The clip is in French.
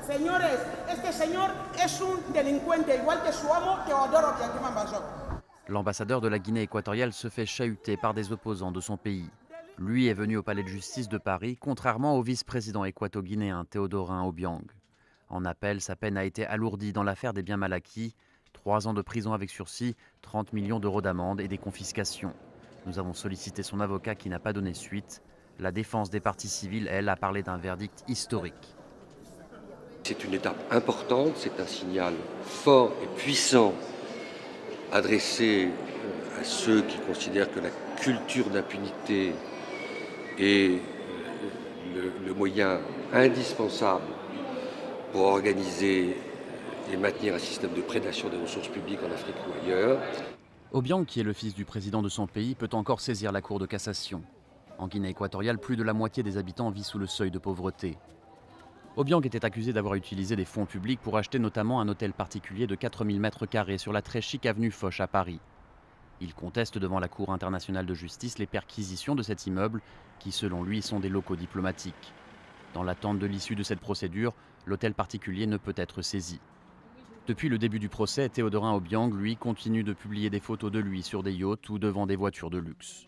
Señores, este señor es un delincuente, igual que su amo, Teodoro Obiang Mbasogo. L'ambassadeur de la Guinée équatoriale se fait chahuter par des opposants de son pays. Lui est venu au palais de justice de Paris, contrairement au vice-président équato-guinéen Théodorin Obiang. En appel, sa peine a été alourdie dans l'affaire des biens mal acquis. 3 ans de prison avec sursis, 30 millions d'euros d'amende et des confiscations. Nous avons sollicité son avocat qui n'a pas donné suite. La défense des parties civiles, elle, a parlé d'un verdict historique. C'est une étape importante, c'est un signal fort et puissant adressé à ceux qui considèrent que la culture d'impunité est le moyen indispensable pour organiser et maintenir un système de prédation des ressources publiques en Afrique ou ailleurs. Obiang, qui est le fils du président de son pays, peut encore saisir la Cour de cassation. En Guinée équatoriale, plus de la moitié des habitants vit sous le seuil de pauvreté. Obiang était accusé d'avoir utilisé des fonds publics pour acheter notamment un hôtel particulier de 4000 m² sur la très chic avenue Foch à Paris. Il conteste devant la Cour internationale de justice les perquisitions de cet immeuble qui, selon lui, sont des locaux diplomatiques. Dans l'attente de l'issue de cette procédure, l'hôtel particulier ne peut être saisi. Depuis le début du procès, Théodorin Obiang, lui, continue de publier des photos de lui sur des yachts ou devant des voitures de luxe.